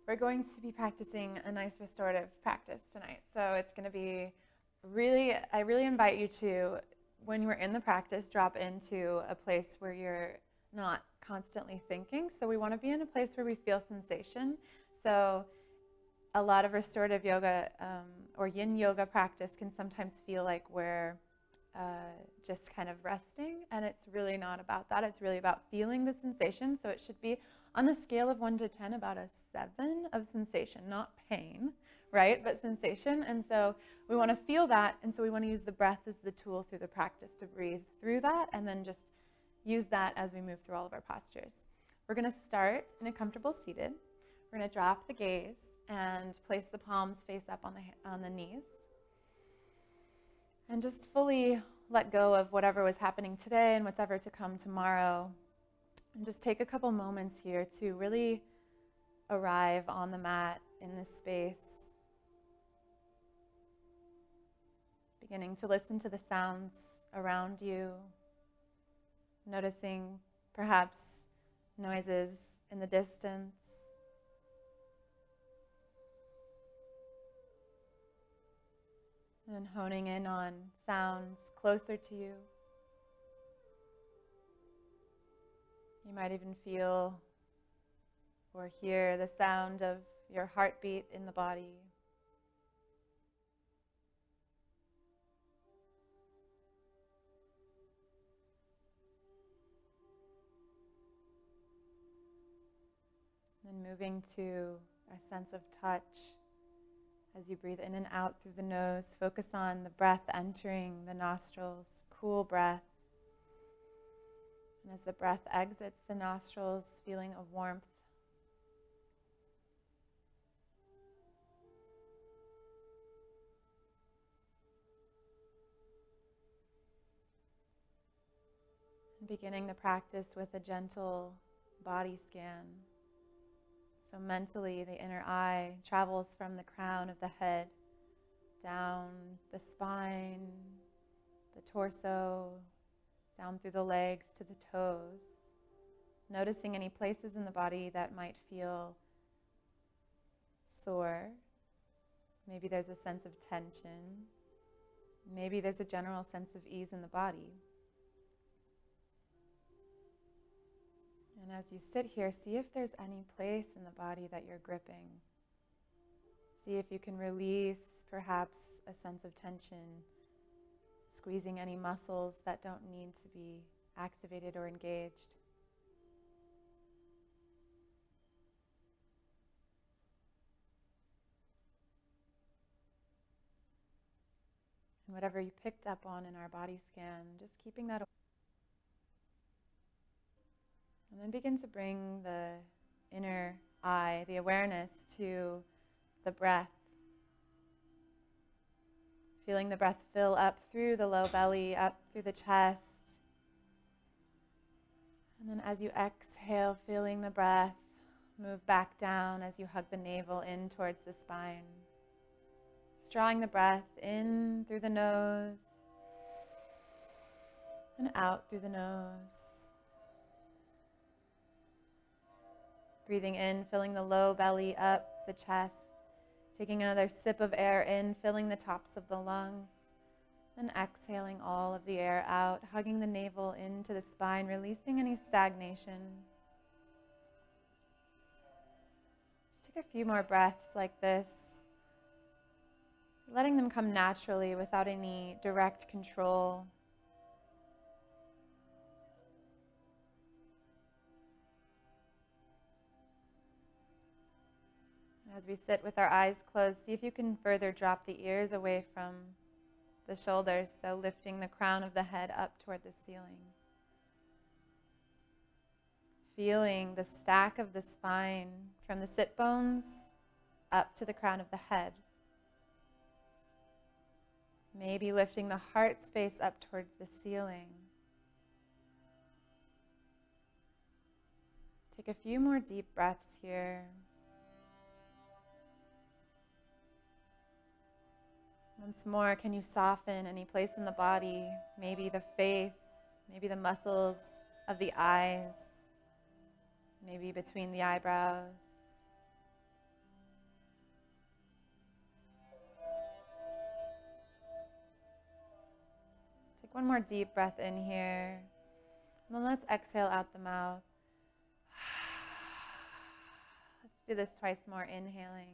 we're going to be practicing a nice restorative practice tonight. So it's going to be I really invite you to, when you're in the practice, drop into a place where you're not constantly thinking. So we want to be in a place where we feel sensation. So a lot of restorative yoga or yin yoga practice can sometimes feel like we're just kind of resting, and it's really not about that. It's really about feeling the sensation. So it should be on a scale of 1 to 10 about a 7 of sensation, not pain, right, but sensation. And so we want to feel that, and so we want to use the breath as the tool through the practice to breathe through that, and then just use that as we move through all of our postures. We're going to start in a comfortable seated. We're going to drop the gaze and place the palms face up on the knees. And just fully let go of whatever was happening today and what's ever to come tomorrow. And just take a couple moments here to really arrive on the mat in this space. Beginning to listen to the sounds around you. Noticing perhaps noises in the distance. And honing in on sounds closer to you. You might even feel or hear the sound of your heartbeat in the body. Then moving to a sense of touch. As you breathe in and out through the nose, focus on the breath entering the nostrils, cool breath. And as the breath exits the nostrils, feeling of warmth. And beginning the practice with a gentle body scan. So mentally, the inner eye travels from the crown of the head, down the spine, the torso, down through the legs to the toes. Noticing any places in the body that might feel sore. Maybe there's a sense of tension. Maybe there's a general sense of ease in the body. And as you sit here, see if there's any place in the body that you're gripping. See if you can release perhaps a sense of tension, squeezing any muscles that don't need to be activated or engaged. And whatever you picked up on in our body scan, just keeping that. And then begin to bring the inner eye, the awareness, to the breath. Feeling the breath fill up through the low belly, up through the chest. And then as you exhale, feeling the breath move back down as you hug the navel in towards the spine. Just drawing the breath in through the nose and out through the nose. Breathing in, filling the low belly up, the chest. Taking another sip of air in, filling the tops of the lungs. Then exhaling all of the air out, hugging the navel into the spine, releasing any stagnation. Just take a few more breaths like this. Letting them come naturally without any direct control. As we sit with our eyes closed, see if you can further drop the ears away from the shoulders, so lifting the crown of the head up toward the ceiling. Feeling the stack of the spine from the sit bones up to the crown of the head. Maybe lifting the heart space up towards the ceiling. Take a few more deep breaths here. Once more, can you soften any place in the body, maybe the face, maybe the muscles of the eyes, maybe between the eyebrows. Take one more deep breath in here. And then let's exhale out the mouth. Let's do this twice more. Inhaling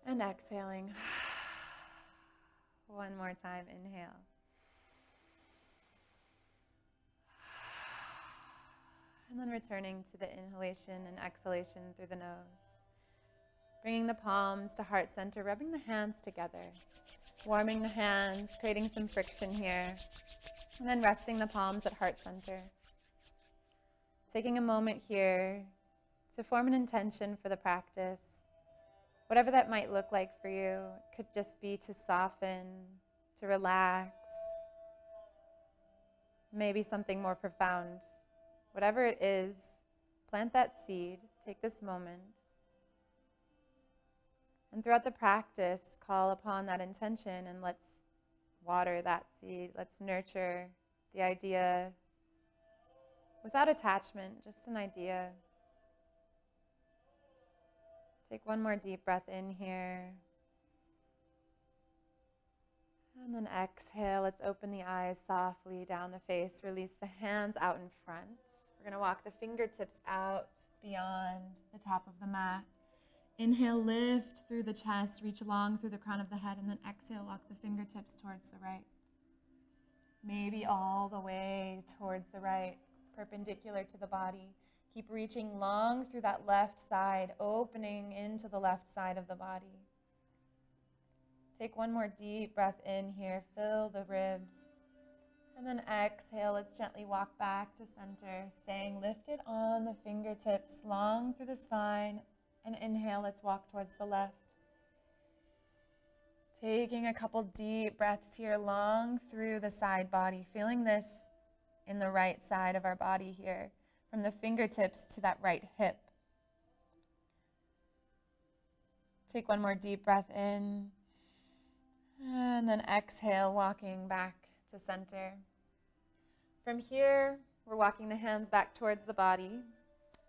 and exhaling. One more time. Inhale. And then returning to the inhalation and exhalation through the nose. Bringing the palms to heart center, rubbing the hands together. Warming the hands, creating some friction here. And then resting the palms at heart center. Taking a moment here to form an intention for the practice. Whatever that might look like for you. It could just be to soften, to relax. Maybe something more profound. Whatever it is, plant that seed. Take this moment. And throughout the practice, call upon that intention and let's water that seed. Let's nurture the idea without attachment, just an idea. Take one more deep breath in here. And then exhale. Let's open the eyes softly down the face. Release the hands out in front. We're going to walk the fingertips out beyond the top of the mat. Inhale, lift through the chest, reach long through the crown of the head, and then exhale, walk the fingertips towards the right. Maybe all the way towards the right, perpendicular to the body. Keep reaching long through that left side, opening into the left side of the body. Take one more deep breath in here, fill the ribs. And then exhale, let's gently walk back to center, staying lifted on the fingertips, long through the spine. And inhale, let's walk towards the left. Taking a couple deep breaths here, long through the side body, feeling this in the right side of our body here, from the fingertips to that right hip. Take one more deep breath in, and then exhale, walking back to center. From here, we're walking the hands back towards the body,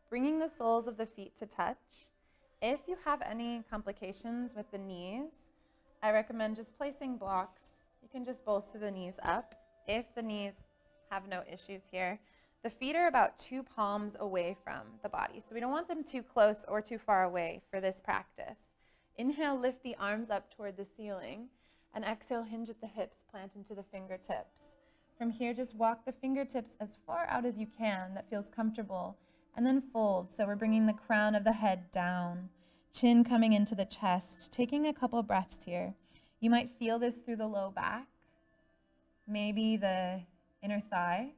bringing the soles of the feet to touch. If you have any complications with the knees, I recommend just placing blocks. You can just bolster the knees up if the knees have no issues here. The feet are about 2 palms away from the body, so we don't want them too close or too far away for this practice. Inhale, lift the arms up toward the ceiling, and exhale, hinge at the hips, plant into the fingertips. From here, just walk the fingertips as far out as you can that feels comfortable, and then fold. So we're bringing the crown of the head down, chin coming into the chest, taking a couple breaths here. You might feel this through the low back, maybe the inner thigh.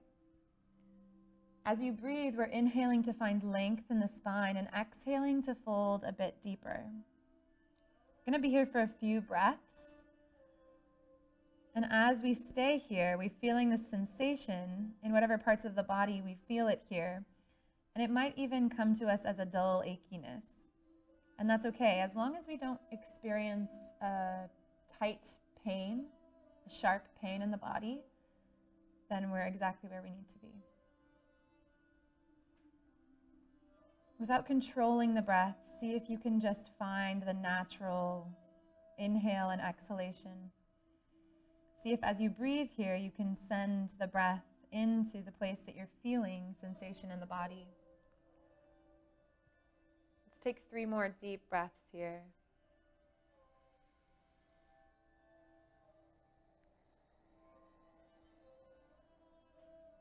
As you breathe, we're inhaling to find length in the spine and exhaling to fold a bit deeper. We're going to be here for a few breaths. And as we stay here, we're feeling this sensation in whatever parts of the body we feel it here. And it might even come to us as a dull achiness. And that's okay, as long as we don't experience a tight pain, a sharp pain in the body, then we're exactly where we need to be. Without controlling the breath, see if you can just find the natural inhale and exhalation. See if as you breathe here, you can send the breath into the place that you're feeling sensation in the body. Let's take 3 more deep breaths here.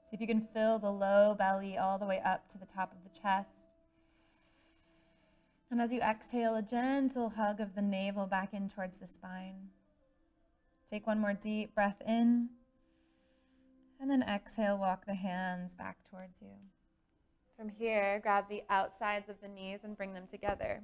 See if you can fill the low belly all the way up to the top of the chest. And as you exhale, a gentle hug of the navel back in towards the spine. Take 1 more deep breath in, and then exhale, walk the hands back towards you. From here, grab the outsides of the knees and bring them together.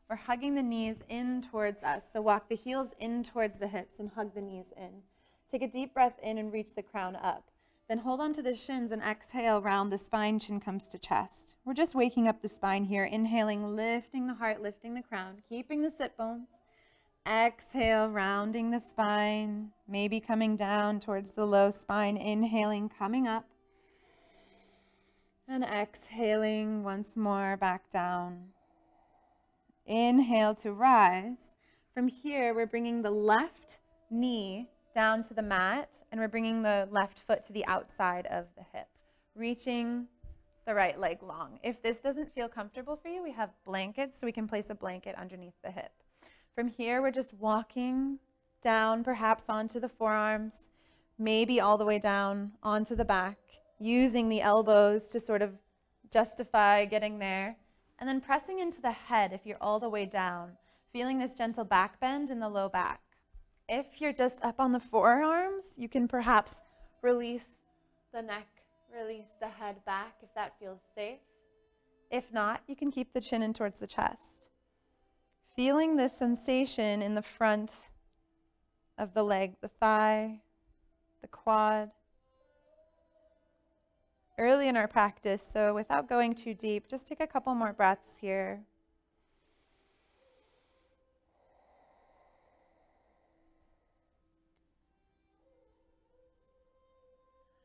We're hugging the knees in towards us, so walk the heels in towards the hips and hug the knees in. Take a deep breath in and reach the crown up. Then hold on to the shins and exhale, round the spine, chin comes to chest. We're just waking up the spine here, inhaling, lifting the heart, lifting the crown, keeping the sit bones. Exhale, rounding the spine, maybe coming down towards the low spine, inhaling, coming up. And exhaling once more, back down. Inhale to rise. From here, we're bringing the left knee down to the mat, and we're bringing the left foot to the outside of the hip, reaching the right leg long. If this doesn't feel comfortable for you, we have blankets, so we can place a blanket underneath the hip. From here, we're just walking down, perhaps onto the forearms, maybe all the way down onto the back, using the elbows to sort of justify getting there, and then pressing into the head if you're all the way down, feeling this gentle back bend in the low back. If you're just up on the forearms, you can perhaps release the neck, release the head back if that feels safe. If not, you can keep the chin in towards the chest. Feeling this sensation in the front of the leg, the thigh, the quad. Early in our practice, so without going too deep, just take a couple more breaths here.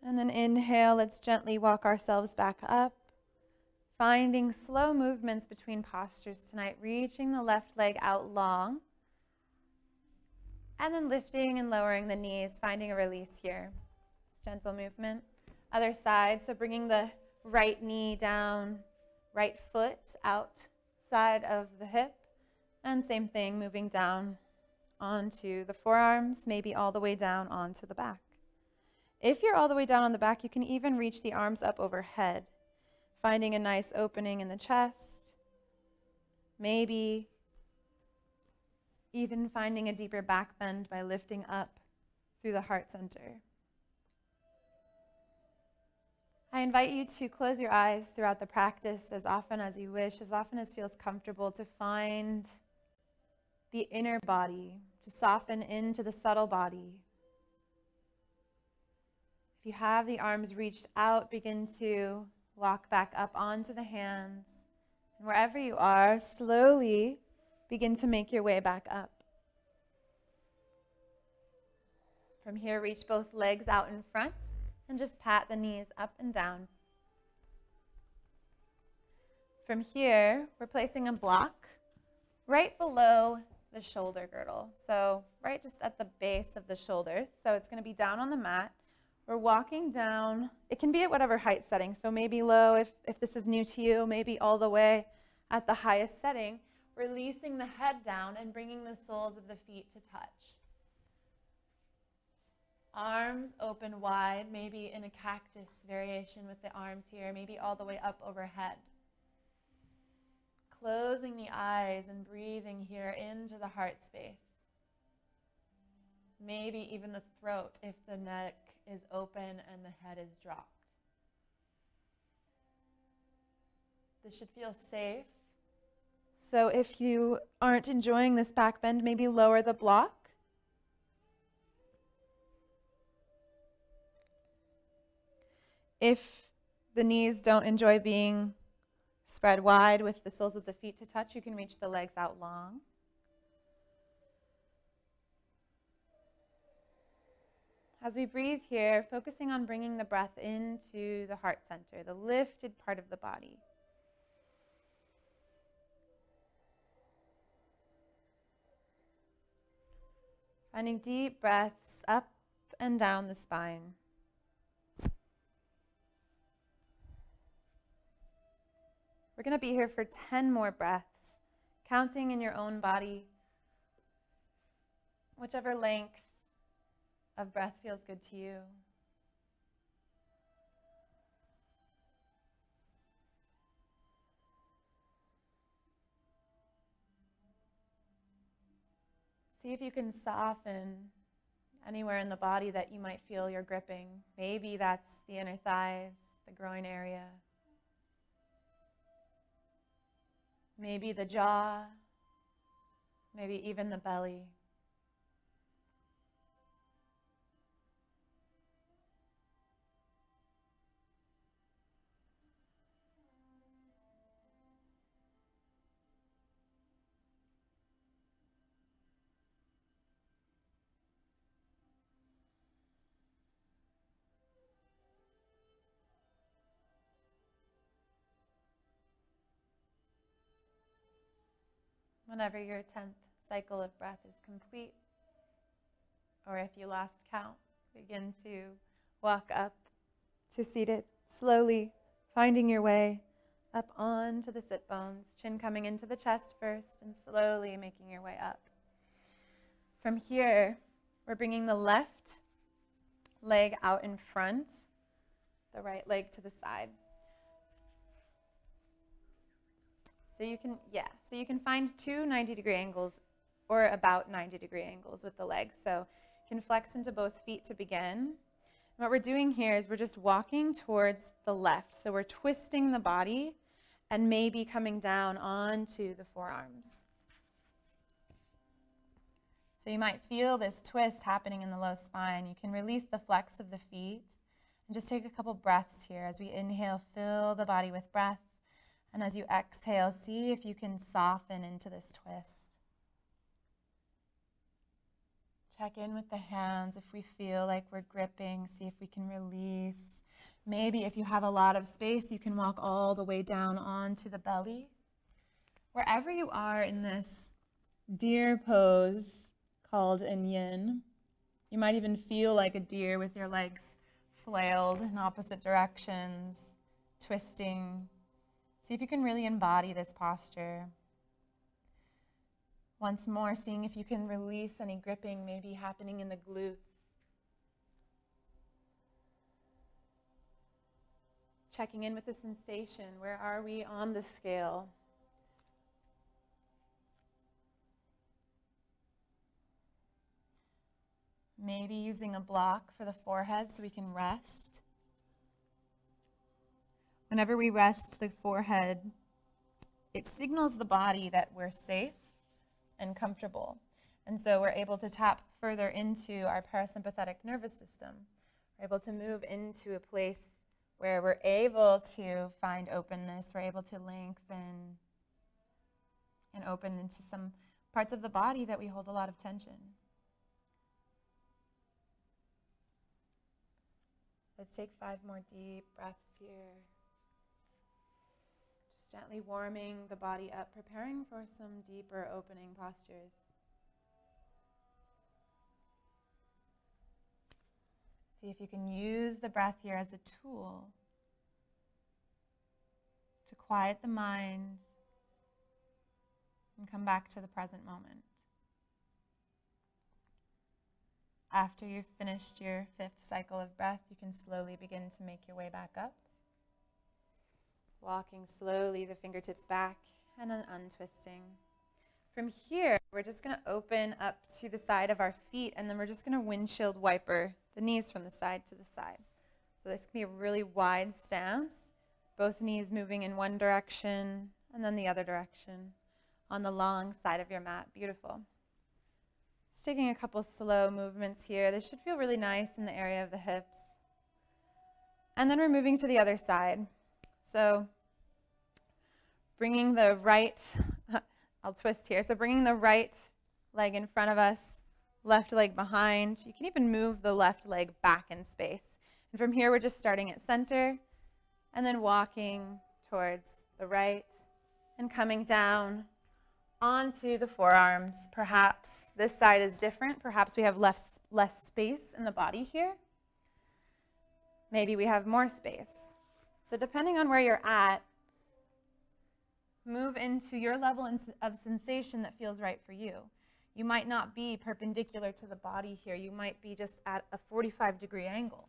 And then inhale, let's gently walk ourselves back up, finding slow movements between postures tonight, reaching the left leg out long, and then lifting and lowering the knees, finding a release here. Just gentle movement. Other side, so bringing the right knee down, right foot outside of the hip, and same thing, moving down onto the forearms, maybe all the way down onto the back. If you're all the way down on the back, you can even reach the arms up overhead, finding a nice opening in the chest, maybe even finding a deeper back bend by lifting up through the heart center. I invite you to close your eyes throughout the practice as often as you wish, as often as feels comfortable, to find the inner body, to soften into the subtle body. If you have the arms reached out, begin to walk back up onto the hands. And wherever you are, slowly begin to make your way back up. From here, reach both legs out in front and just pat the knees up and down. From here, we're placing a block right below the shoulder girdle. So right just at the base of the shoulders. So it's going to be down on the mat. We're walking down. It can be at whatever height setting. So maybe low if this is new to you, maybe all the way at the highest setting. Releasing the head down and bringing the soles of the feet to touch. Arms open wide, maybe in a cactus variation with the arms here, maybe all the way up overhead. Closing the eyes and breathing here into the heart space. Maybe even the throat if the neck is open and the head is dropped. This should feel safe. So if you aren't enjoying this back bend, maybe lower the block. If the knees don't enjoy being spread wide with the soles of the feet to touch, you can reach the legs out long. As we breathe here, focusing on bringing the breath into the heart center, the lifted part of the body. Finding deep breaths up and down the spine. We're going to be here for 10 more breaths, counting in your own body, whichever length of breath feels good to you. See if you can soften anywhere in the body that you might feel you're gripping. Maybe that's the inner thighs, the groin area. Maybe the jaw, maybe even the belly. Whenever your 10th cycle of breath is complete, or if you lost count, begin to walk up to seated, slowly finding your way up onto the sit bones, chin coming into the chest first, and slowly making your way up. From here, we're bringing the left leg out in front, the right leg to the side. So you can find two 90-degree angles or about 90-degree angles with the legs. So you can flex into both feet to begin. What we're doing here is we're just walking towards the left. So we're twisting the body and maybe coming down onto the forearms. So you might feel this twist happening in the low spine. You can release the flex of the feet and just take a couple breaths here. As we inhale, fill the body with breath. And as you exhale, see if you can soften into this twist. Check in with the hands if we feel like we're gripping. See if we can release. Maybe if you have a lot of space, you can walk all the way down onto the belly. Wherever you are in this deer pose called in yin, you might even feel like a deer with your legs flailed in opposite directions, twisting. See if you can really embody this posture. Once more, seeing if you can release any gripping maybe happening in the glutes. Checking in with the sensation. Where are we on the scale? Maybe using a block for the forehead so we can rest. Whenever we rest the forehead, it signals the body that we're safe and comfortable. And so we're able to tap further into our parasympathetic nervous system. We're able to move into a place where we're able to find openness. We're able to lengthen and open into some parts of the body that we hold a lot of tension. Let's take 5 more deep breaths here. Just gently warming the body up, preparing for some deeper opening postures. See if you can use the breath here as a tool to quiet the mind and come back to the present moment. After you've finished your 5th cycle of breath, you can slowly begin to make your way back up. Walking slowly the fingertips back and then untwisting. From here, we're just going to open up to the side of our feet, and then we're just going to windshield wiper the knees from the side to the side. So this can be a really wide stance, both knees moving in one direction and then the other direction on the long side of your mat. Beautiful. Just taking a couple slow movements here. This should feel really nice in the area of the hips. And then we're moving to the other side. So bringing the right, I'll twist here. So bringing the right leg in front of us, left leg behind. You can even move the left leg back in space. And from here, we're just starting at center and then walking towards the right and coming down onto the forearms. Perhaps this side is different. Perhaps we have less space in the body here. Maybe we have more space. So depending on where you're at, move into your level of sensation that feels right for you. You might not be perpendicular to the body here. You might be just at a 45-degree angle.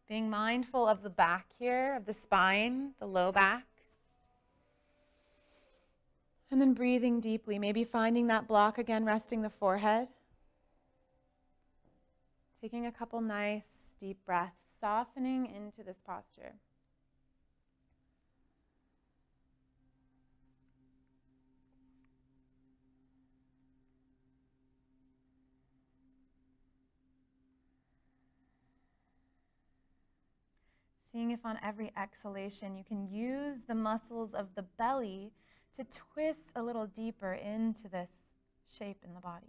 Being mindful of the back here, of the spine, the low back. And then breathing deeply, maybe finding that block again, resting the forehead. Taking a couple nice deep breaths, softening into this posture. Seeing if on every exhalation you can use the muscles of the belly to twist a little deeper into this shape in the body.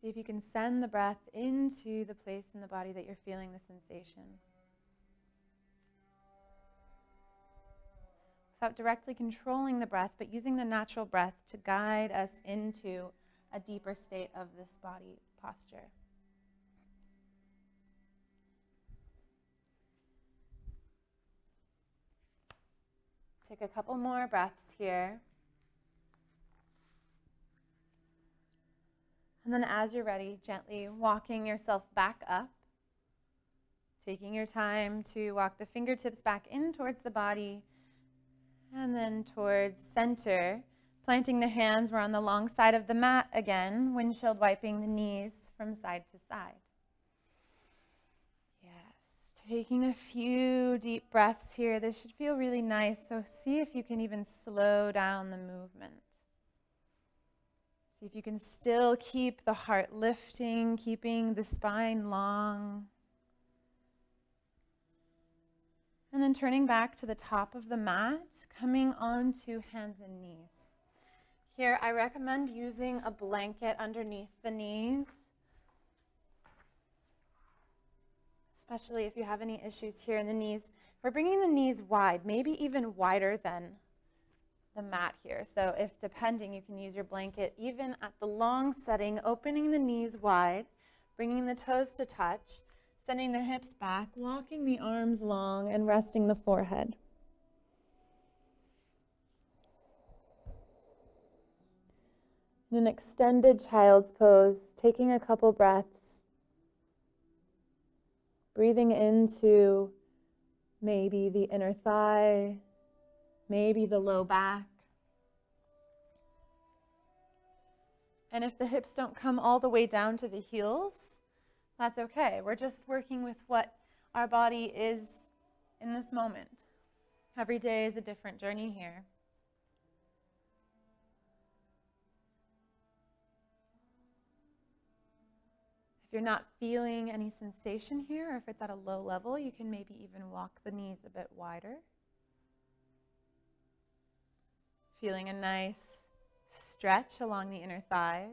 See if you can send the breath into the place in the body that you're feeling the sensation. Without directly controlling the breath, but using the natural breath to guide us into a deeper state of this body posture. Take a couple more breaths here. And then as you're ready, gently walking yourself back up. Taking your time to walk the fingertips back in towards the body and then towards center. Planting the hands, we're on the long side of the mat again, windshield wiping the knees from side to side. Yes, taking a few deep breaths here. This should feel really nice, so see if you can even slow down the movement. See if you can still keep the heart lifting, keeping the spine long. And then turning back to the top of the mat, coming onto hands and knees. Here, I recommend using a blanket underneath the knees, especially if you have any issues here in the knees. We're bringing the knees wide, maybe even wider than the mat here. So if depending, you can use your blanket even at the long setting, opening the knees wide, bringing the toes to touch, sending the hips back, walking the arms long, and resting the forehead. In an extended child's pose, taking a couple breaths, breathing into maybe the inner thigh, maybe the low back. And if the hips don't come all the way down to the heels, that's okay. We're just working with what our body is in this moment. Every day is a different journey here. If you're not feeling any sensation here, or if it's at a low level, you can maybe even walk the knees a bit wider. Feeling a nice stretch along the inner thighs.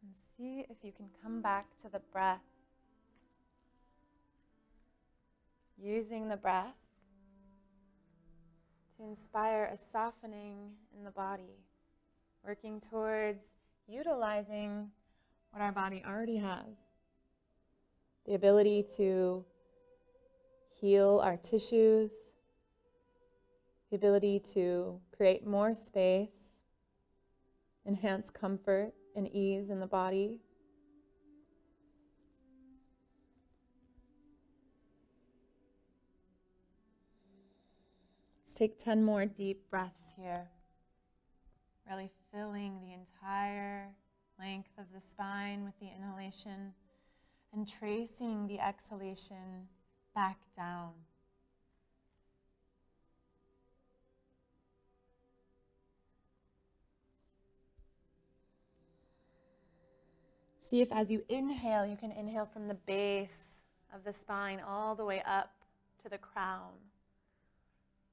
And see if you can come back to the breath. Using the breath to inspire a softening in the body, working towards utilizing what our body already has. The ability to heal our tissues, the ability to create more space, enhance comfort and ease in the body. Let's take 10 more deep breaths here. Really filling the entire length of the spine with the inhalation and tracing the exhalation back down. See if as you inhale, you can inhale from the base of the spine all the way up to the crown.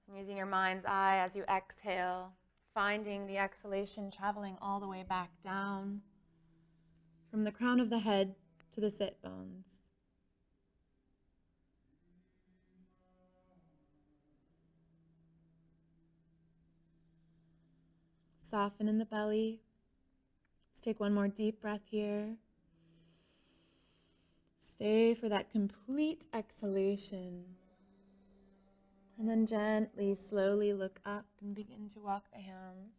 And using your mind's eye as you exhale, finding the exhalation traveling all the way back down from the crown of the head to the sit bones. Soften in the belly. Let's take one more deep breath here. Stay for that complete exhalation. And then gently, slowly look up and begin to walk the hands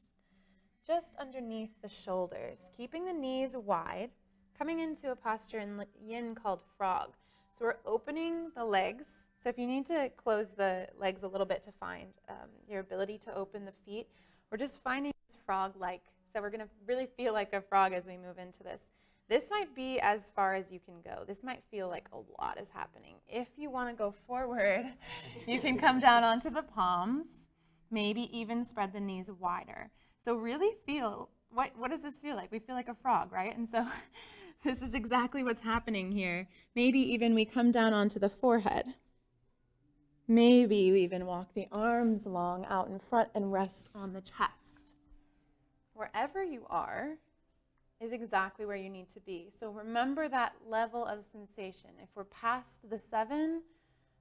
just underneath the shoulders, keeping the knees wide, coming into a posture in yin called frog. So we're opening the legs. So if you need to close the legs a little bit to find your ability to open the feet, we're just finding this frog-like. So we're going to really feel like a frog as we move into this. This might be as far as you can go. This might feel like a lot is happening. If you want to go forward, you can come down onto the palms, maybe even spread the knees wider. So really feel, what does this feel like? We feel like a frog, right? And so This is exactly what's happening here. Maybe even we come down onto the forehead. Maybe you even walk the arms long out in front and rest on the chest. Wherever you are is exactly where you need to be. So remember that level of sensation. If we're past the 7,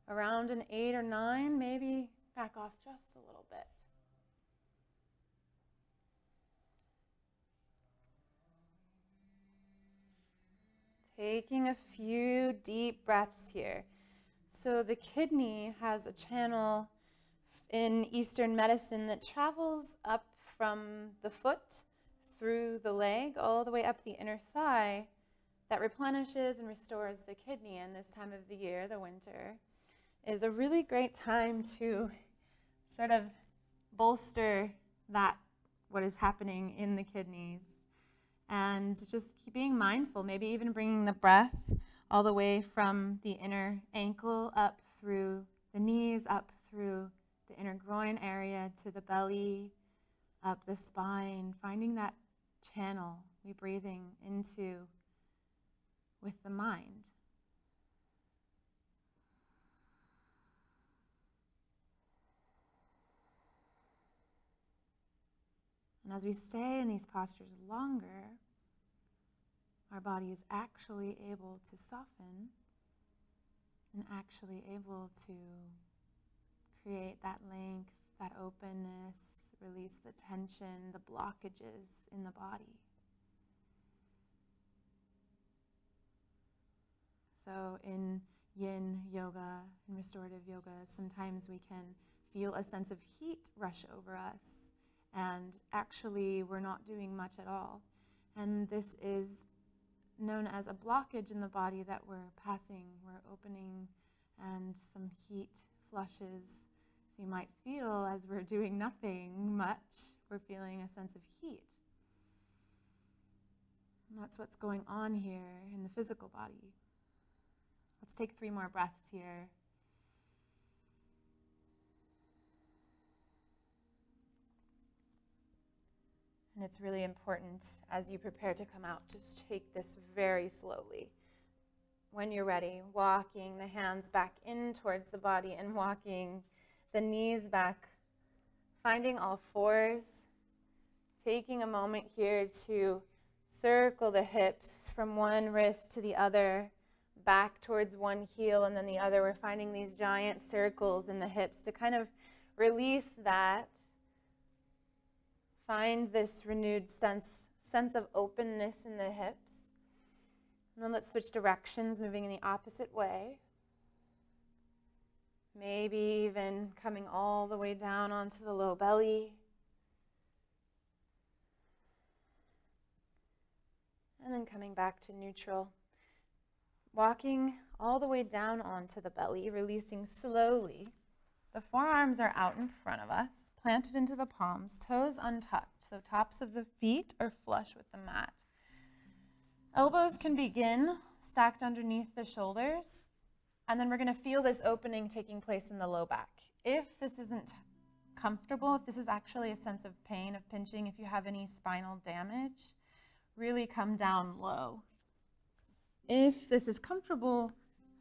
around an 8 or 9, maybe back off just a little bit. Taking a few deep breaths here. So the kidney has a channel in Eastern medicine that travels up from the foot through the leg all the way up the inner thigh that replenishes and restores the kidney. And this time of the year, the winter, is a really great time to sort of bolster that, what is happening in the kidneys. And just keep being mindful, maybe even bringing the breath all the way from the inner ankle up through the knees, up through the inner groin area to the belly, up the spine, finding that channel we're breathing into with the mind. And as we stay in these postures longer, our body is actually able to soften and actually able to create that length, that openness, release the tension, the blockages in the body. So in yin yoga and restorative yoga, sometimes we can feel a sense of heat rush over us, and actually we're not doing much at all. And this is known as a blockage in the body that we're passing. We're opening, and some heat flushes. So you might feel, as we're doing nothing much, we're feeling a sense of heat. And that's what's going on here in the physical body. Let's take 3 more breaths here. And it's really important as you prepare to come out, just take this very slowly. When you're ready, walking the hands back in towards the body and walking the knees back, finding all 4s, taking a moment here to circle the hips from one wrist to the other, back towards one heel and then the other. We're finding these giant circles in the hips to kind of release that. Find this renewed sense of openness in the hips. And then let's switch directions, moving in the opposite way. Maybe even coming all the way down onto the low belly. And then coming back to neutral. Walking all the way down onto the belly, releasing slowly. The forearms are out in front of us, planted into the palms, toes untouched, so tops of the feet are flush with the mat. Elbows can begin stacked underneath the shoulders, and then we're going to feel this opening taking place in the low back. If this isn't comfortable, if this is actually a sense of pain, of pinching, if you have any spinal damage, really come down low. If this is comfortable,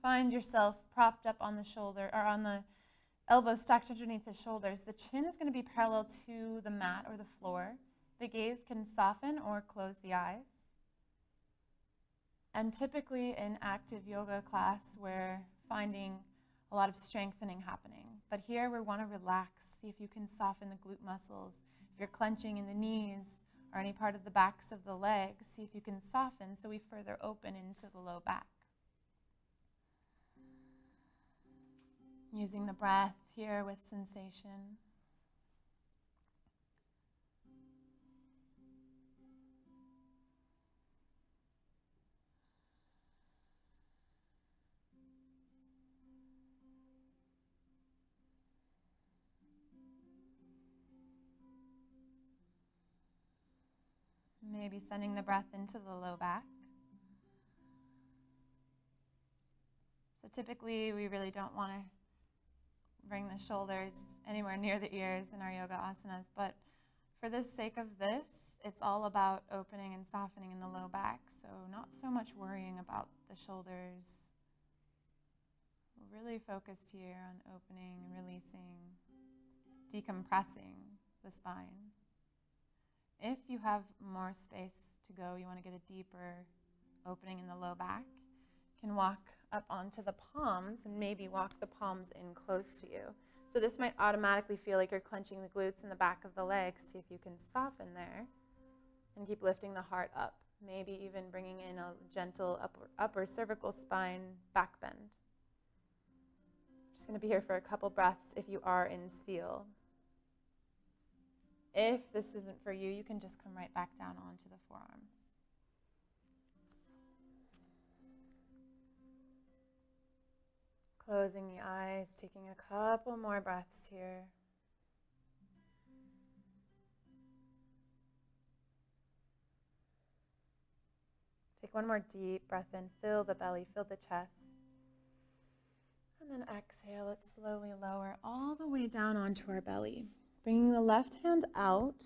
find yourself propped up on the shoulder or on the elbows stacked underneath the shoulders. The chin is going to be parallel to the mat or the floor. The gaze can soften or close the eyes. And typically in active yoga class, we're finding a lot of strengthening happening. But here we want to relax. See if you can soften the glute muscles. If you're clenching in the knees or any part of the backs of the legs, see if you can soften so we further open into the low back. Using the breath here with sensation. Maybe sending the breath into the low back. So typically we really don't want to bring the shoulders anywhere near the ears in our yoga asanas, but for the sake of this, it's all about opening and softening in the low back, so not so much worrying about the shoulders. We're really focused here on opening and releasing, decompressing the spine. If you have more space to go, you want to get a deeper opening in the low back, you can walk up onto the palms and maybe walk the palms in close to you. So this might automatically feel like you're clenching the glutes in the back of the legs. See if you can soften there and keep lifting the heart up, maybe even bringing in a gentle upper cervical spine back bend. Just going to be here for a couple breaths if you are in seal. If this isn't for you, you can just come right back down onto the forearms. Closing the eyes, taking a couple more breaths here. Take one more deep breath in, fill the belly, fill the chest. And then exhale, let's slowly lower all the way down onto our belly. Bringing the left hand out.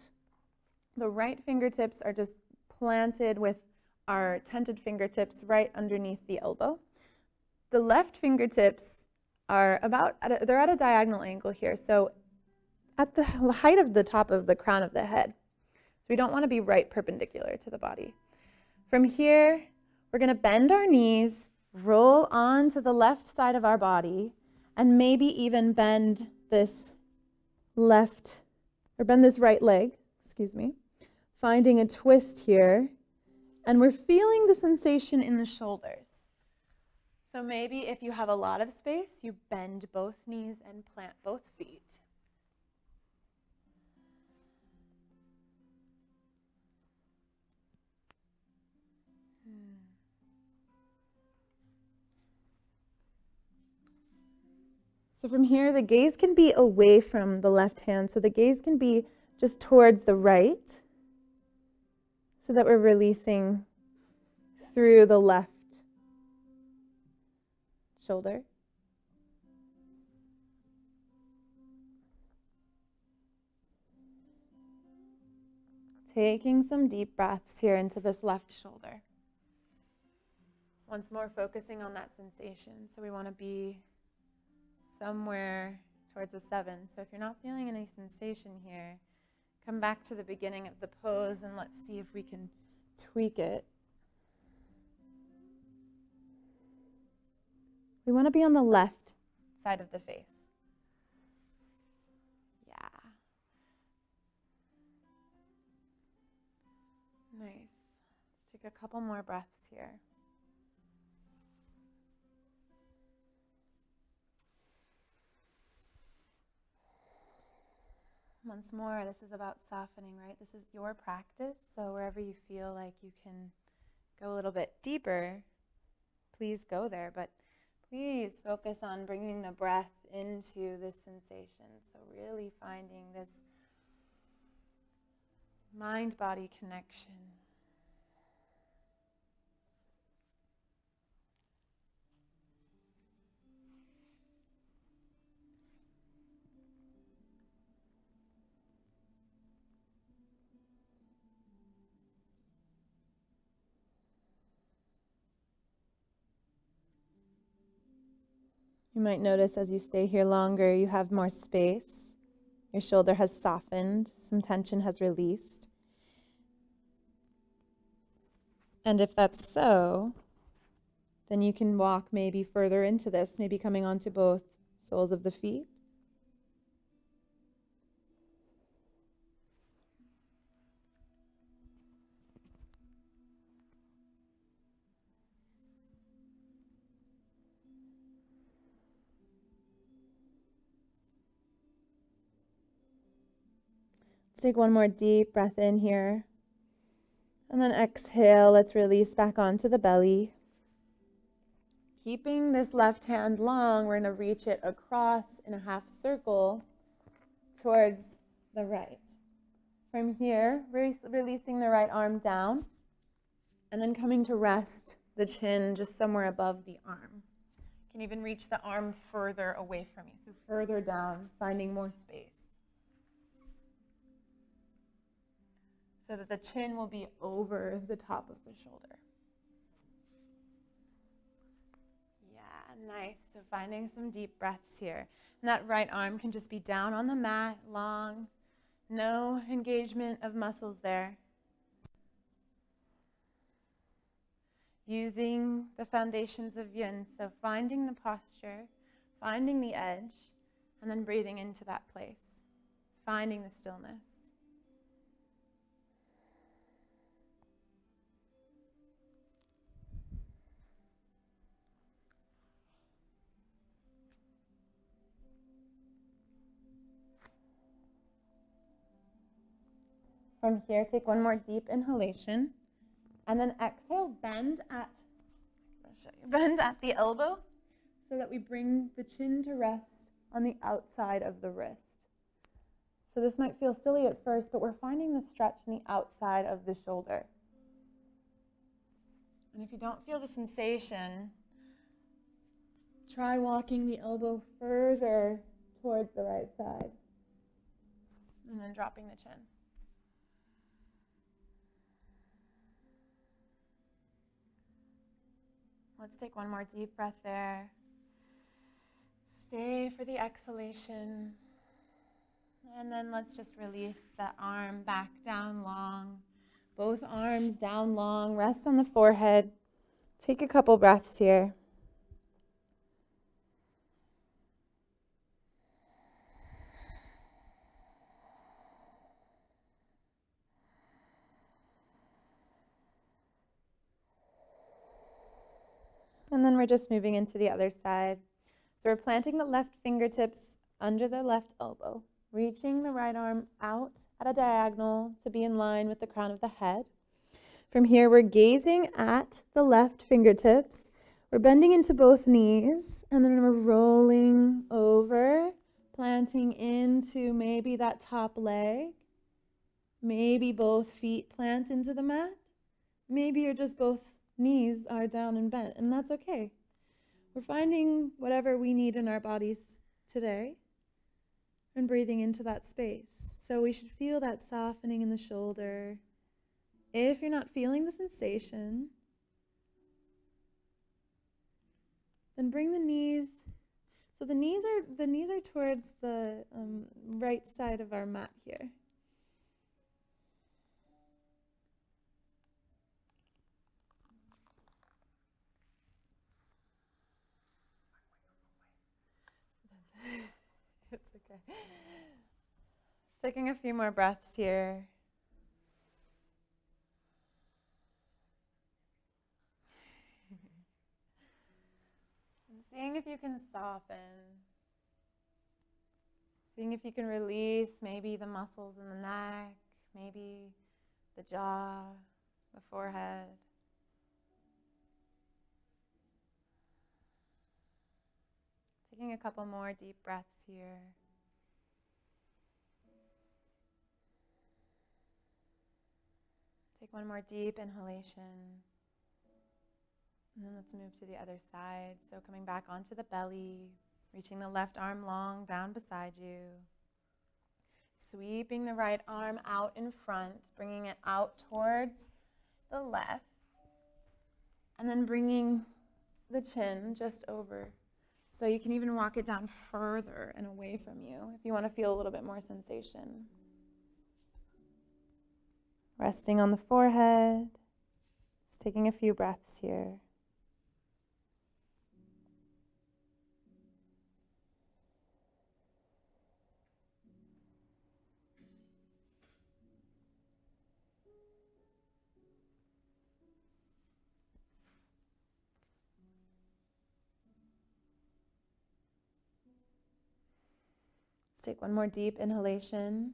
The right fingertips are just planted with our tented fingertips right underneath the elbow. The left fingertips are they're at a diagonal angle here, so at the height of the top of the crown of the head. So we don't want to be right perpendicular to the body. From here, we're going to bend our knees, roll onto the left side of our body, and maybe even bend this right leg, finding a twist here, and we're feeling the sensation in the shoulders. So maybe if you have a lot of space, you bend both knees and plant both feet. So from here, the gaze can be away from the left hand. So the gaze can be just towards the right, so that we're releasing through the left shoulder. Taking some deep breaths here into this left shoulder. Once more, focusing on that sensation. So we want to be somewhere towards a 7. So if you're not feeling any sensation here, come back to the beginning of the pose and let's see if we can tweak it. We want to be on the left side of the face. Yeah. Nice. Let's take a couple more breaths here. Once more, this is about softening, right? This is your practice, so wherever you feel like you can go a little bit deeper, please go there, but please focus on bringing the breath into this sensation. So really finding this mind-body connection. You might notice as you stay here longer, you have more space. Your shoulder has softened, some tension has released. And if that's so, then you can walk maybe further into this, maybe coming onto both soles of the feet. Take one more deep breath in here. And then exhale, let's release back onto the belly. Keeping this left hand long, we're going to reach it across in a half circle towards the right. From here, releasing the right arm down, and then coming to rest the chin just somewhere above the arm. You can even reach the arm further away from you, so further down, finding more space. so that the chin will be over the top of the shoulder. Yeah, nice. So finding some deep breaths here. And that right arm can just be down on the mat, long, no engagement of muscles there. Using the foundations of yin, so finding the posture, finding the edge, and then breathing into that place, finding the stillness. From here, take one more deep inhalation, and then exhale, bend at the elbow so that we bring the chin to rest on the outside of the wrist. So this might feel silly at first, but we're finding the stretch in the outside of the shoulder. And if you don't feel the sensation, try walking the elbow further towards the right side, and then dropping the chin. Let's take one more deep breath there. Stay for the exhalation. And then let's just release that arm back down long. Both arms down long. Rest on the forehead. Take a couple breaths here. And then we're just moving into the other side. So we're planting the left fingertips under the left elbow, reaching the right arm out at a diagonal to be in line with the crown of the head. From here, we're gazing at the left fingertips. We're bending into both knees, and then we're rolling over, planting into maybe that top leg. Maybe both feet plant into the mat. Maybe you're just both knees are down and bent, and that's okay. We're finding whatever we need in our bodies today and breathing into that space. So we should feel that softening in the shoulder. If you're not feeling the sensation, then bring the knees. So the knees are towards the right side of our mat here. It's okay. Taking a few more breaths here. And seeing if you can soften. Seeing if you can release maybe the muscles in the neck, maybe the jaw, the forehead. Taking a couple more deep breaths here. Take one more deep inhalation. And then let's move to the other side. So coming back onto the belly, reaching the left arm long down beside you. Sweeping the right arm out in front, bringing it out towards the left. And then bringing the chin just over. So you can even walk it down further and away from you if you want to feel a little bit more sensation. Resting on the forehead. Just taking a few breaths here. Take one more deep inhalation,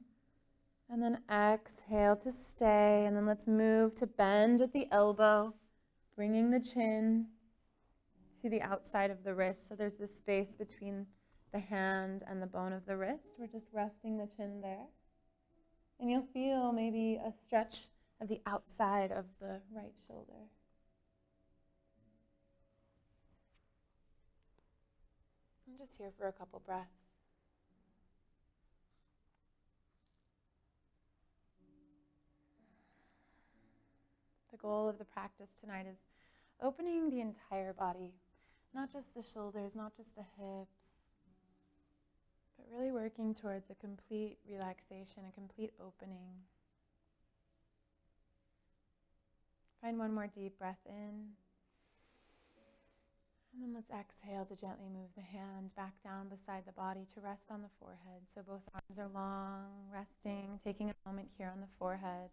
and then exhale to stay, and then let's move to bend at the elbow, bringing the chin to the outside of the wrist. So there's this space between the hand and the bone of the wrist. We're just resting the chin there. And you'll feel maybe a stretch of the outside of the right shoulder. I'm just here for a couple breaths. goal of the practice tonight is opening the entire body, not just the shoulders, not just the hips, but really working towards a complete relaxation, a complete opening. Find one more deep breath in. And then let's exhale to gently move the hand back down beside the body to rest on the forehead. So both arms are long, resting, taking a moment here on the forehead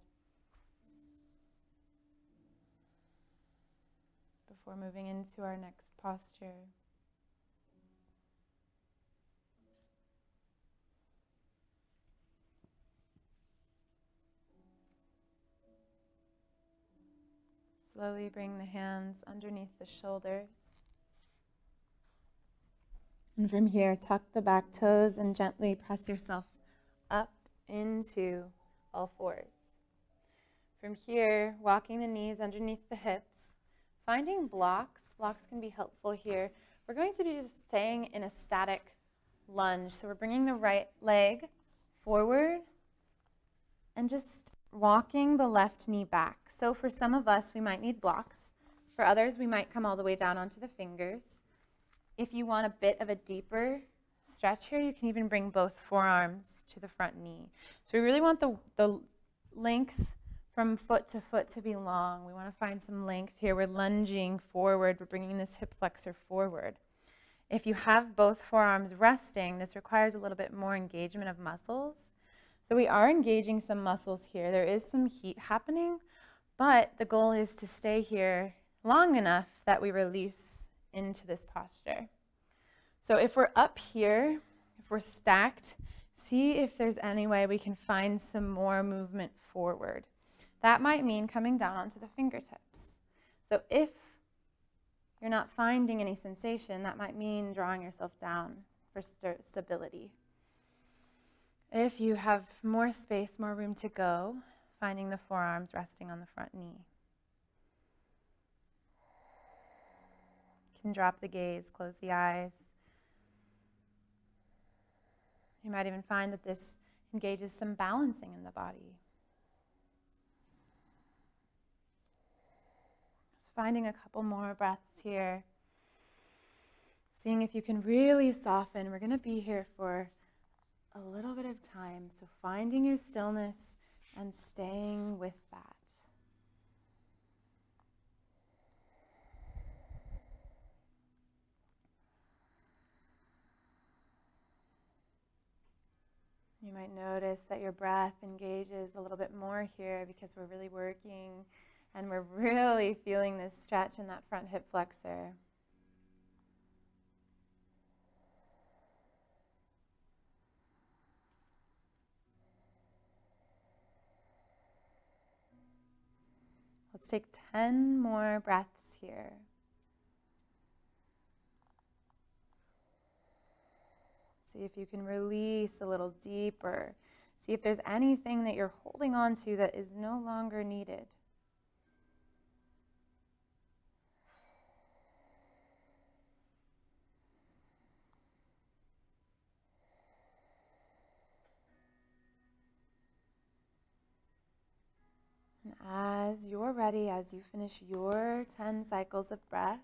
before moving into our next posture. Slowly bring the hands underneath the shoulders. And from here, tuck the back toes and gently press yourself up into all fours. From here, walking the knees underneath the hips, finding blocks. Blocks can be helpful here. We're going to be just staying in a static lunge. So we're bringing the right leg forward and just walking the left knee back. So for some of us, we might need blocks. For others, we might come all the way down onto the fingers. If you want a bit of a deeper stretch here, you can even bring both forearms to the front knee. So we really want the length from foot to be long. We want to find some length here. We're lunging forward. We're bringing this hip flexor forward. If you have both forearms resting, this requires a little bit more engagement of muscles. So we are engaging some muscles here. There is some heat happening, but the goal is to stay here long enough that we release into this posture. So if we're up here, if we're stacked, see if there's any way we can find some more movement forward. That might mean coming down onto the fingertips. So if you're not finding any sensation, that might mean drawing yourself down for stability. If you have more space, more room to go, finding the forearms resting on the front knee. You can drop the gaze, close the eyes. You might even find that this engages some balancing in the body. Just finding a couple more breaths here. Seeing if you can really soften. We're going to be here for a little bit of time. So finding your stillness and staying with that. You might notice that your breath engages a little bit more here because we're really working and we're really feeling this stretch in that front hip flexor. Let's take 10 more breaths here. See if you can release a little deeper. See if there's anything that you're holding on to that is no longer needed. And as you're ready, as you finish your 10 cycles of breath,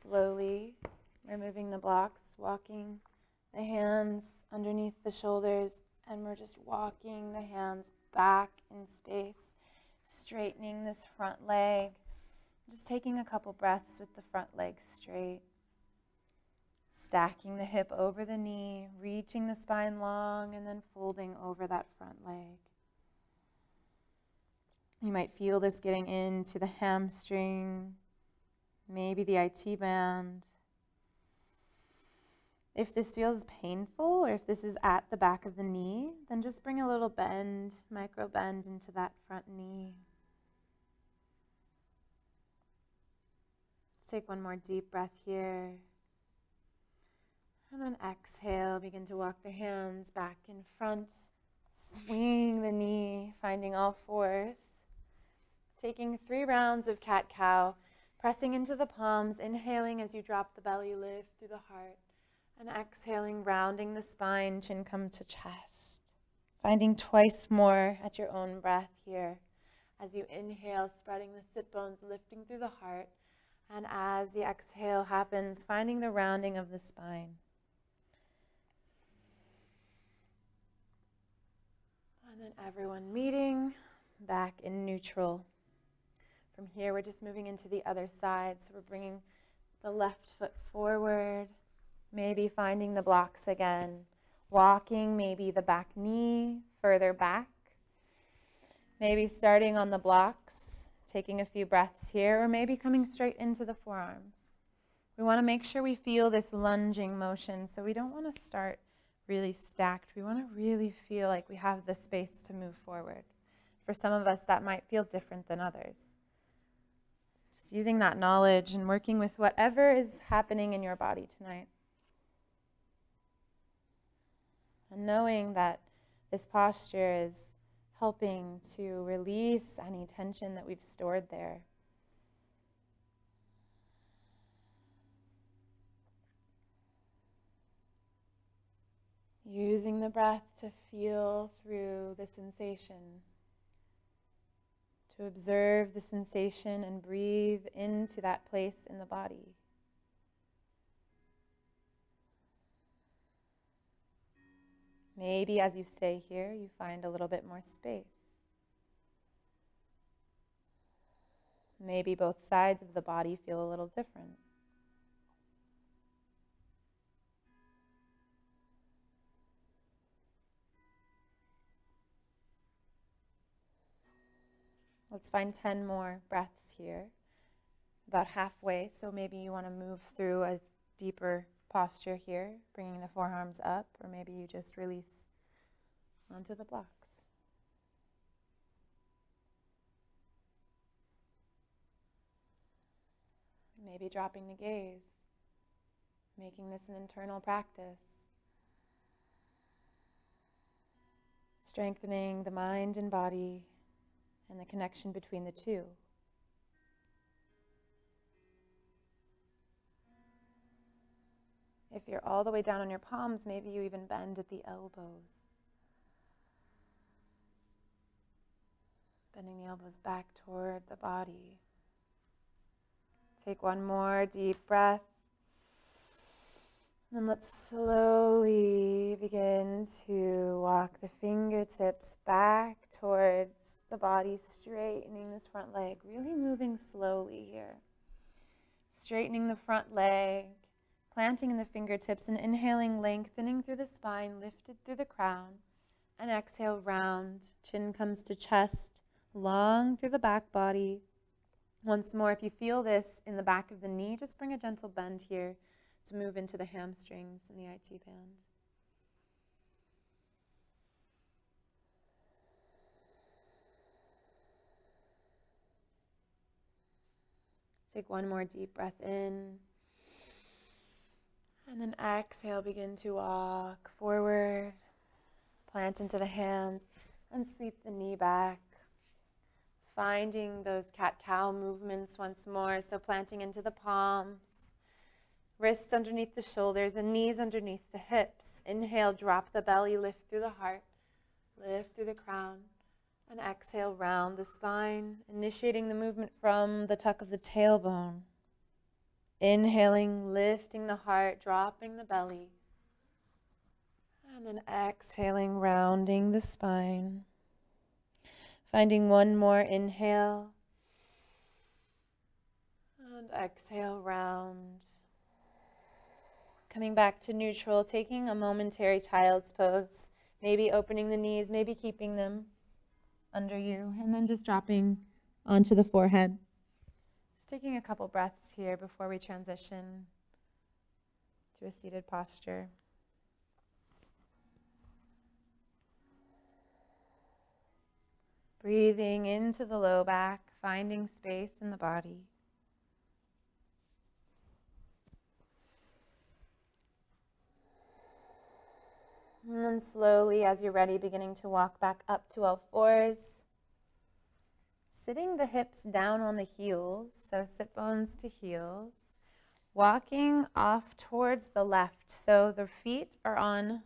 slowly removing the blocks, walking the hands underneath the shoulders, and we're just walking the hands back in space, straightening this front leg, just taking a couple breaths with the front leg straight, stacking the hip over the knee, reaching the spine long, and then folding over that front leg. You might feel this getting into the hamstring, maybe the IT band. If this feels painful or if this is at the back of the knee, then just bring a little bend, micro bend into that front knee. Let's take one more deep breath here. And then exhale, begin to walk the hands back in front, swing the knee, finding all fours. Taking 3 rounds of cat-cow, pressing into the palms, inhaling as you drop the belly, lift through the heart. And exhaling, rounding the spine, chin come to chest. Finding twice more at your own breath here As you inhale, spreading the sit bones, lifting through the heart. And as the exhale happens, finding the rounding of the spine. And then everyone meeting back in neutral. From here, we're just moving into the other side. So we're bringing the left foot forward, maybe finding the blocks again. Walking maybe the back knee further back. Maybe starting on the blocks, taking a few breaths here, or maybe coming straight into the forearms. We want to make sure we feel this lunging motion, so we don't want to start really stacked. We want to really feel like we have the space to move forward. For some of us, that might feel different than others. Just using that knowledge and working with whatever is happening in your body tonight. And knowing that this posture is helping to release any tension that we've stored there. Using the breath to feel through the sensation, to observe the sensation and breathe into that place in the body. Maybe as you stay here, you find a little bit more space. Maybe both sides of the body feel a little different. Let's find 10 more breaths here, about halfway. So maybe you want to move through a deeper posture here, bringing the forearms up, or maybe you just release onto the blocks. Maybe dropping the gaze, making this an internal practice. Strengthening the mind and body and the connection between the two. If you're all the way down on your palms, maybe you even bend at the elbows. Bending the elbows back toward the body. Take one more deep breath. And let's slowly begin to walk the fingertips back towards the body, straightening this front leg. Really moving slowly here. Straightening the front leg. Planting in the fingertips and inhaling, lengthening through the spine, lifted through the crown. And exhale, round. Chin comes to chest, long through the back body. Once more, if you feel this in the back of the knee, just bring a gentle bend here to move into the hamstrings and the IT band. Take one more deep breath in. And then exhale, begin to walk forward, plant into the hands, and sweep the knee back. Finding those cat-cow movements once more, so planting into the palms, wrists underneath the shoulders, and knees underneath the hips. Inhale, drop the belly, lift through the heart, lift through the crown, and exhale, round the spine, initiating the movement from the tuck of the tailbone. Inhaling, lifting the heart, dropping the belly. And then exhaling, rounding the spine. Finding one more inhale. And exhale, round. Coming back to neutral, taking a momentary child's pose. Maybe opening the knees, maybe keeping them under you. And then just dropping onto the forehead. Taking a couple breaths here before we transition to a seated posture. Breathing into the low back, finding space in the body. And then slowly, as you're ready, beginning to walk back up to all fours. Sitting the hips down on the heels, so sit bones to heels. Walking off towards the left, so the feet are on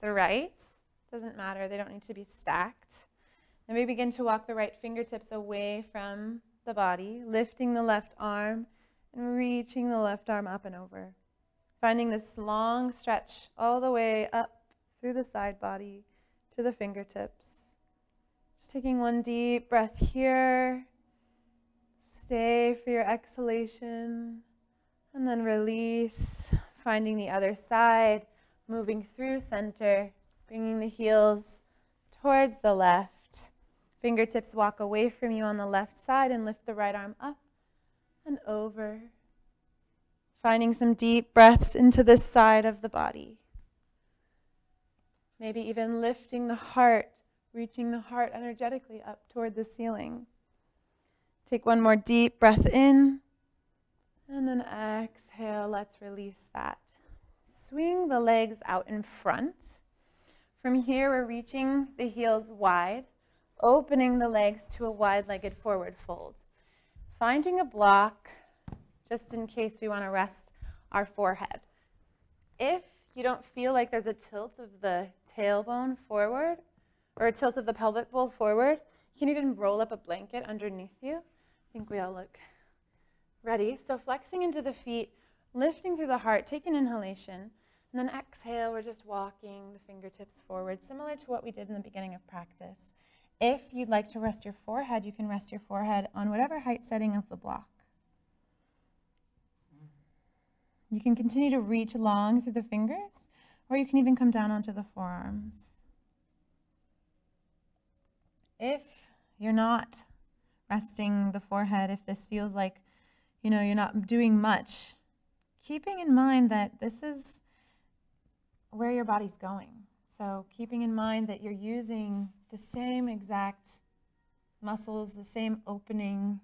the right. Doesn't matter, they don't need to be stacked. Then we begin to walk the right fingertips away from the body, lifting the left arm and reaching the left arm up and over. Finding this long stretch all the way up through the side body to the fingertips. Just taking one deep breath here. Stay for your exhalation. And then release, finding the other side, moving through center, bringing the heels towards the left. Fingertips walk away from you on the left side and lift the right arm up and over. Finding some deep breaths into this side of the body. Maybe even lifting the heart, reaching the heart energetically up toward the ceiling. Take one more deep breath in, and then exhale. Let's release that. Swing the legs out in front. From here, we're reaching the heels wide, opening the legs to a wide-legged forward fold. Finding a block, just in case we want to rest our forehead. If you don't feel like there's a tilt of the tailbone forward or a tilt of the pelvic bowl forward, you can even roll up a blanket underneath you. I think we all look ready. So flexing into the feet, lifting through the heart, take an inhalation, and then exhale. We're just walking the fingertips forward, similar to what we did in the beginning of practice. If you'd like to rest your forehead, you can rest your forehead on whatever height setting of the block. You can continue to reach long through the fingers, or you can even come down onto the forearms. If you're not resting the forehead, if this feels like, you're not doing much, keeping in mind that this is where your body's going. So keeping in mind that you're using the same exact muscles, the same opening.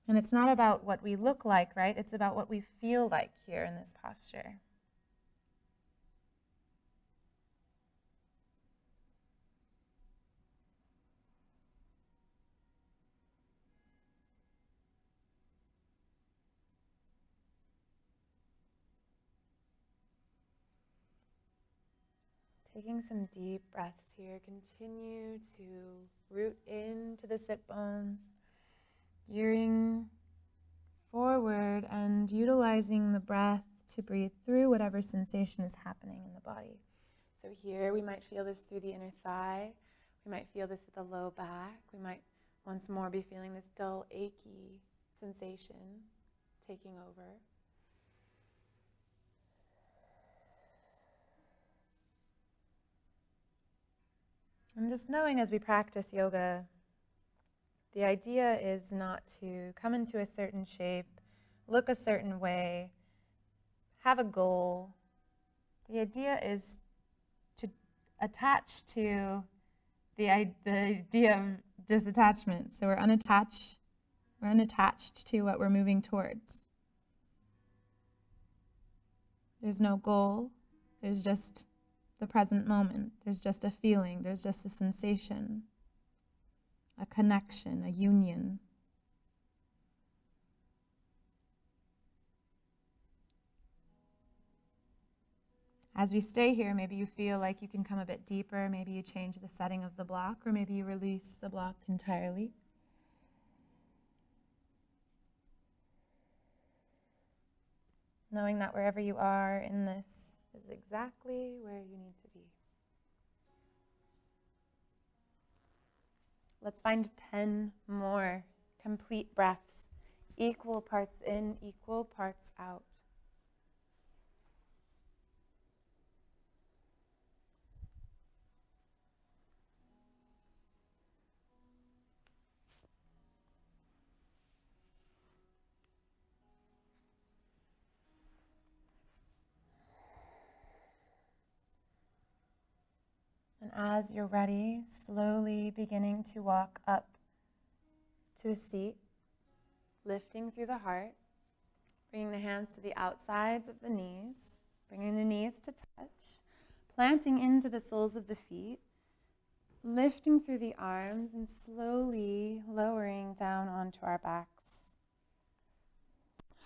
And it's not about what we look like, right? It's about what we feel like here in this posture. Taking some deep breaths here. Continue to root into the sit bones, gearing forward and utilizing the breath to breathe through whatever sensation is happening in the body. So here we might feel this through the inner thigh. We might feel this at the low back. We might once more be feeling this dull, achy sensation taking over. And just knowing as we practice yoga, the idea is not to come into a certain shape, look a certain way, have a goal. The idea is to attach to the idea of disattachment. So we're unattached to what we're moving towards. There's no goal. There's just the present moment. There's just a feeling. There's just a sensation, a connection, a union. As we stay here, maybe you feel like you can come a bit deeper. Maybe you change the setting of the block, or maybe you release the block entirely. Knowing that wherever you are in this is exactly where you need to be. Let's find 10 more complete breaths, equal parts in, equal parts out. And as you're ready, slowly beginning to walk up to a seat, lifting through the heart, bringing the hands to the outsides of the knees, bringing the knees to touch, planting into the soles of the feet, lifting through the arms and slowly lowering down onto our backs.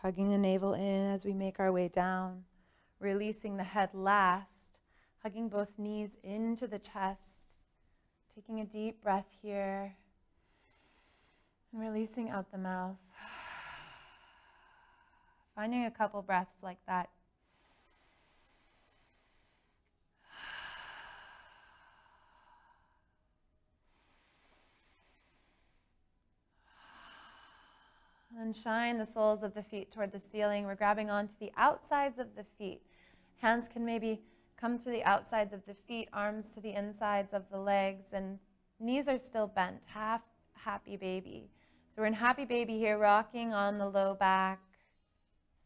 Hugging the navel in as we make our way down, releasing the head last, Hugging both knees into the chest, taking a deep breath here, and releasing out the mouth. Finding a couple breaths like that. And shine the soles of the feet toward the ceiling. We're grabbing onto the outsides of the feet. Hands can maybe come to the outsides of the feet, arms to the insides of the legs, and knees are still bent, half happy baby. So we're in happy baby here, rocking on the low back,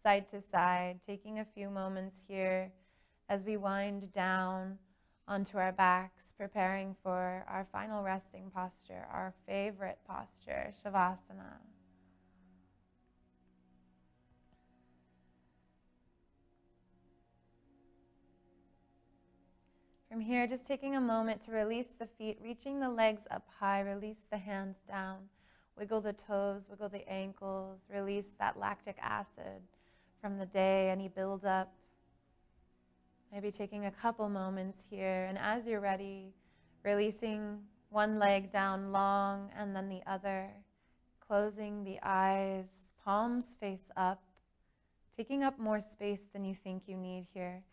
side to side, taking a few moments here as we wind down onto our backs, preparing for our final resting posture, our favorite posture, Shavasana. From here, just taking a moment to release the feet, reaching the legs up high, release the hands down, wiggle the toes, wiggle the ankles, release that lactic acid from the day, any buildup. Maybe taking a couple moments here, and as you're ready, releasing one leg down long and then the other, closing the eyes, palms face up, taking up more space than you think you need here.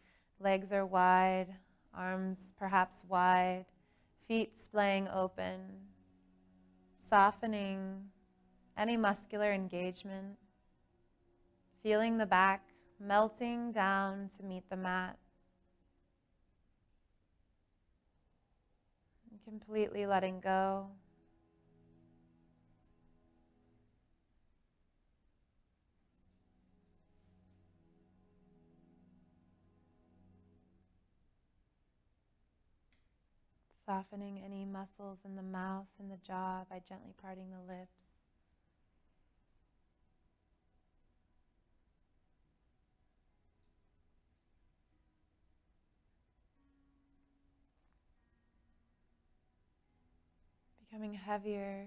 Legs are wide, arms perhaps wide, feet splaying open, softening any muscular engagement, feeling the back melting down to meet the mat, and completely letting go. Softening any muscles in the mouth and the jaw by gently parting the lips. Becoming heavier.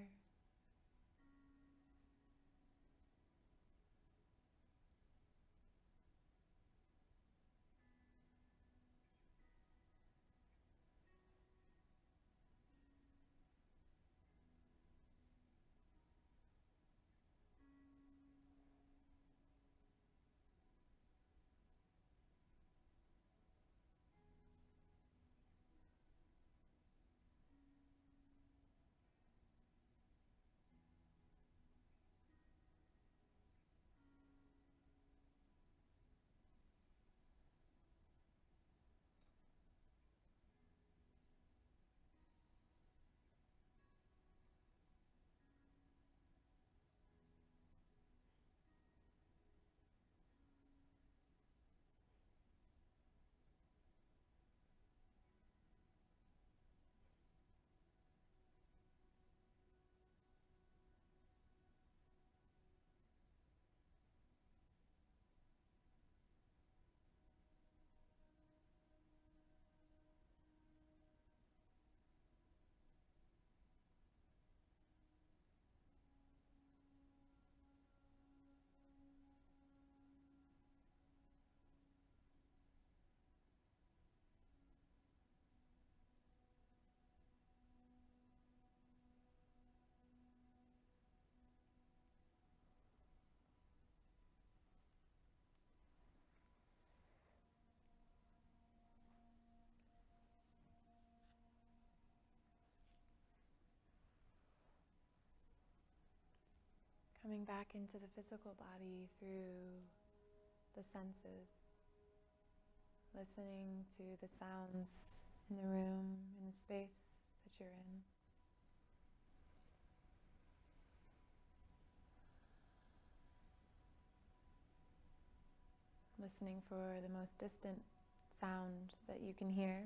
Coming back into the physical body through the senses, listening to the sounds in the room, in the space that you're in. Listening for the most distant sound that you can hear.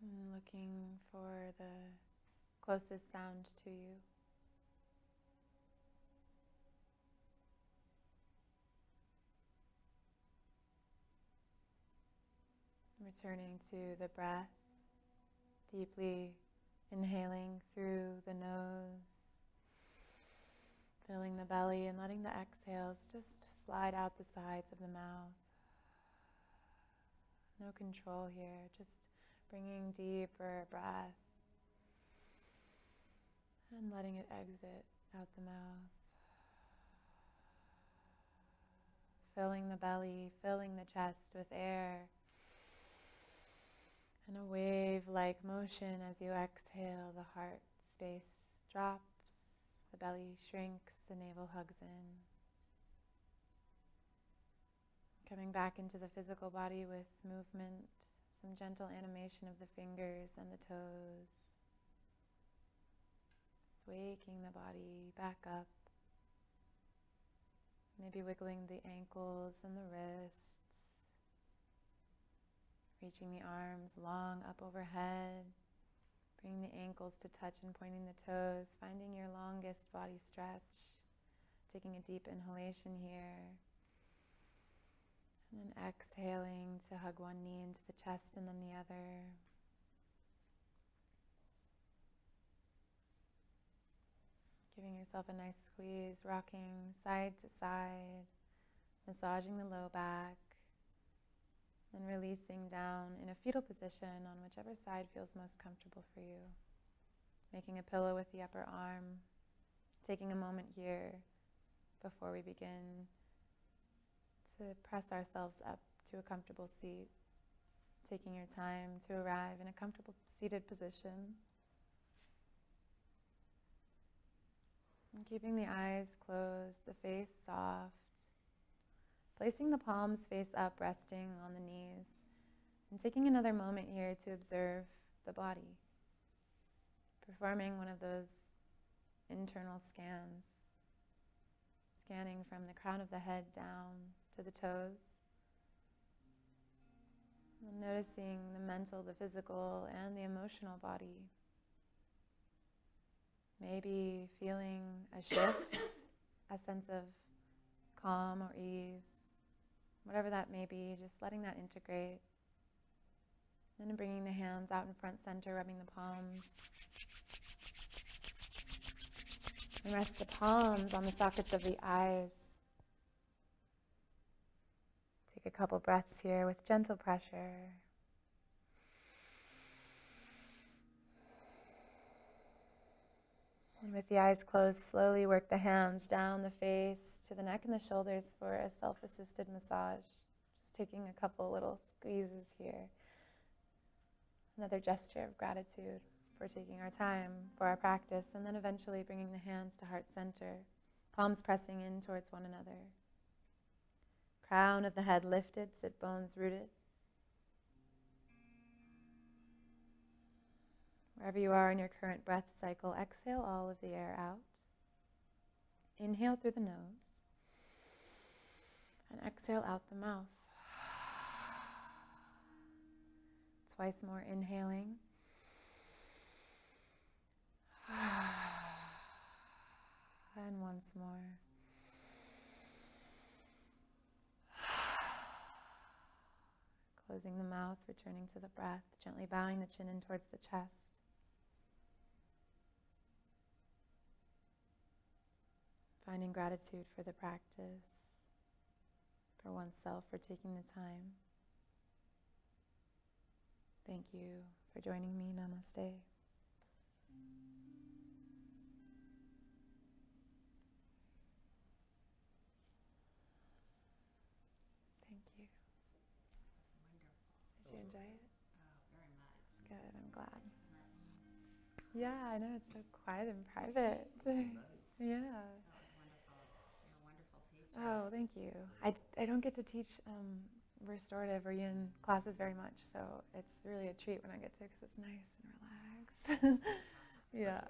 And looking for the closest sound to you. Returning to the breath, deeply inhaling through the nose, Filling the belly and letting the exhales just slide out the sides of the mouth. No control here, just bringing deeper breath and letting it exit out the mouth. Filling the belly, filling the chest with air. And a wave-like motion as you exhale, the heart space drops, the belly shrinks, the navel hugs in. Coming back into the physical body with movement, some gentle animation of the fingers and the toes. Just waking the body back up. Maybe wiggling the ankles and the wrists. Reaching the arms long up overhead. Bringing the ankles to touch and pointing the toes. Finding your longest body stretch. Taking a deep inhalation here. And then exhaling to hug one knee into the chest and then the other. Giving yourself a nice squeeze, rocking side to side, massaging the low back, and releasing down in a fetal position on whichever side feels most comfortable for you. Making a pillow with the upper arm, taking a moment here before we begin to press ourselves up to a comfortable seat, taking your time to arrive in a comfortable seated position. And keeping the eyes closed, the face soft. Placing the palms face up, resting on the knees. And taking another moment here to observe the body. Performing one of those internal scans. Scanning from the crown of the head down to the toes. And noticing the mental, the physical, and the emotional body. Maybe feeling a shift, a sense of calm or ease, whatever that may be, just letting that integrate. And then bringing the hands out in front center, rubbing the palms. And rest the palms on the sockets of the eyes. Take a couple breaths here with gentle pressure. And with the eyes closed, slowly work the hands down the face to the neck and the shoulders for a self-assisted massage. Just taking a couple little squeezes here. Another gesture of gratitude for taking our time for our practice, and then eventually bringing the hands to heart center, palms pressing in towards one another. Crown of the head lifted, sit bones rooted. Wherever you are in your current breath cycle, exhale all of the air out. Inhale through the nose. And exhale out the mouth. Twice more inhaling. And once more. Closing the mouth, returning to the breath, gently bowing the chin in towards the chest. Finding gratitude for the practice, for oneself, for taking the time. Thank you for joining me. Namaste. Thank you. Did you enjoy it? Very much. Good, I'm glad. Yeah, I know, it's so quiet and private. Yeah. That was wonderful. You're a wonderful teacher. Oh, thank you. I don't get to teach restorative or yin classes very much, so it's really a treat when I get to, because it's nice and relaxed. Yeah.